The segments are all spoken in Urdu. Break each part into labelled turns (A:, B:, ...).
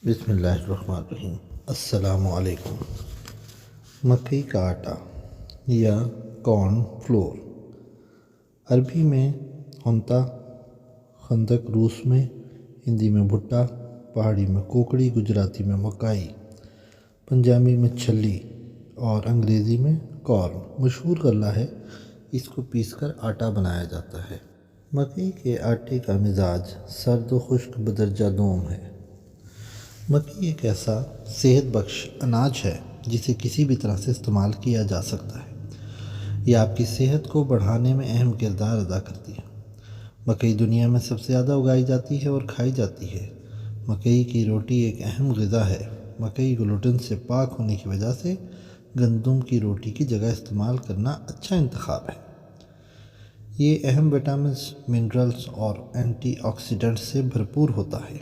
A: بسم اللہ الرحمن الرحیم۔ السلام علیکم۔ مکئی کا آٹا یا کارن فلور، عربی میں ہنتا، خندق روس میں، ہندی میں بھٹا، پہاڑی میں کوکڑی، گجراتی میں مکائی، پنجابی میں چھلی اور انگریزی میں کارن مشہور غلہ ہے۔ اس کو پیس کر آٹا بنایا جاتا ہے۔ مکئی کے آٹے کا مزاج سرد و خشک بدرجہ دوم ہے۔ مکئی ایک ایسا صحت بخش اناج ہے جسے کسی بھی طرح سے استعمال کیا جا سکتا ہے۔ یہ آپ کی صحت کو بڑھانے میں اہم کردار ادا کرتی ہے۔ مکئی دنیا میں سب سے زیادہ اگائی جاتی ہے اور کھائی جاتی ہے۔ مکئی کی روٹی ایک اہم غذا ہے۔ مکئی گلوٹن سے پاک ہونے کی وجہ سے گندم کی روٹی کی جگہ استعمال کرنا اچھا انتخاب ہے۔ یہ اہم وٹامنز، منرلز اور اینٹی آکسیڈنٹس سے بھرپور ہوتا ہے۔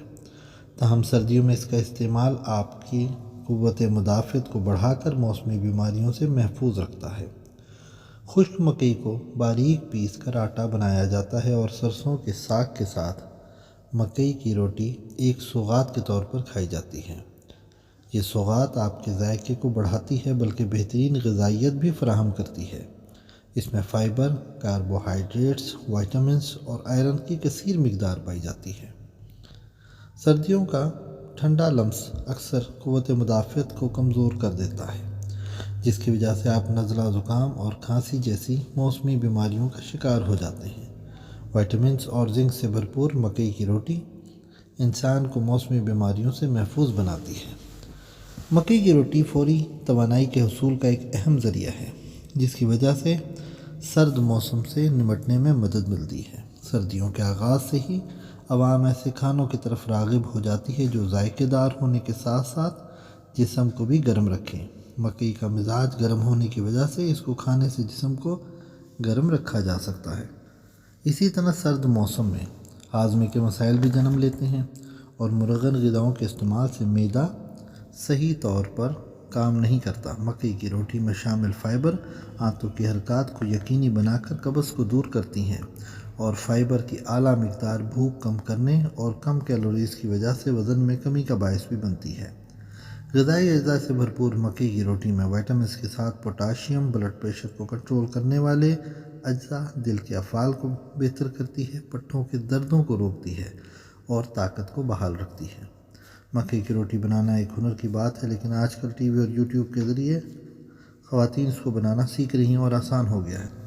A: تاہم سردیوں میں اس کا استعمال آپ کی قوت مدافعت کو بڑھا کر موسمی بیماریوں سے محفوظ رکھتا ہے۔ خشک مکئی کو باریک پیس کر آٹا بنایا جاتا ہے اور سرسوں کے ساگ کے ساتھ مکئی کی روٹی ایک سوغات کے طور پر کھائی جاتی ہے۔ یہ سوغات آپ کے ذائقے کو بڑھاتی ہے بلکہ بہترین غذائیت بھی فراہم کرتی ہے۔ اس میں فائبر، کاربوہائیڈریٹس، وائٹامنز اور آئرن کی کثیر مقدار پائی جاتی ہے۔ سردیوں کا ٹھنڈا لمس اکثر قوت مدافعت کو کمزور کر دیتا ہے، جس کی وجہ سے آپ نزلہ زکام اور کھانسی جیسی موسمی بیماریوں کا شکار ہو جاتے ہیں۔ وائٹامنز اور زنک سے بھرپور مکئی کی روٹی انسان کو موسمی بیماریوں سے محفوظ بناتی ہے۔ مکئی کی روٹی فوری توانائی کے حصول کا ایک اہم ذریعہ ہے، جس کی وجہ سے سرد موسم سے نمٹنے میں مدد ملتی ہے۔ سردیوں کے آغاز سے ہی عوام ایسے کھانوں کی طرف راغب ہو جاتی ہے جو ذائقے دار ہونے کے ساتھ ساتھ جسم کو بھی گرم رکھیں۔ مکئی کا مزاج گرم ہونے کی وجہ سے اس کو کھانے سے جسم کو گرم رکھا جا سکتا ہے۔ اسی طرح سرد موسم میں ہاضمے کے مسائل بھی جنم لیتے ہیں اور مرغن غذاؤں کے استعمال سے معدہ صحیح طور پر کام نہیں کرتا۔ مکئی کی روٹی میں شامل فائبر آنتوں کی حرکات کو یقینی بنا کر قبض کو دور کرتی ہیں اور فائبر کی اعلیٰ مقدار بھوک کم کرنے اور کم کیلوریز کی وجہ سے وزن میں کمی کا باعث بھی بنتی ہے۔ غذائی اجزاء سے بھرپور مکئی کی روٹی میں وائٹامنز کے ساتھ پوٹاشیم بلڈ پریشر کو کنٹرول کرنے والے اجزاء، دل کے افعال کو بہتر کرتی ہے، پٹھوں کے دردوں کو روکتی ہے اور طاقت کو بحال رکھتی ہے۔ مکئی کی روٹی بنانا ایک ہنر کی بات ہے، لیکن آج کل ٹی وی اور یوٹیوب کے ذریعے خواتین اس کو بنانا سیکھ رہی ہیں اور آسان ہو گیا ہے۔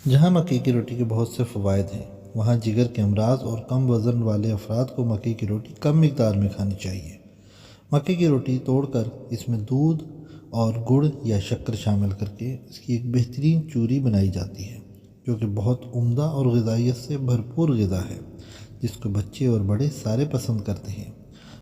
A: جہاں مکئی کی روٹی کے بہت سے فوائد ہیں، وہاں جگر کے امراض اور کم وزن والے افراد کو مکئی کی روٹی کم مقدار میں کھانی چاہیے۔ مکئی کی روٹی توڑ کر اس میں دودھ اور گڑ یا شکر شامل کر کے اس کی ایک بہترین چوری بنائی جاتی ہے، جو کہ بہت عمدہ اور غذائیت سے بھرپور غذا ہے، جس کو بچے اور بڑے سارے پسند کرتے ہیں۔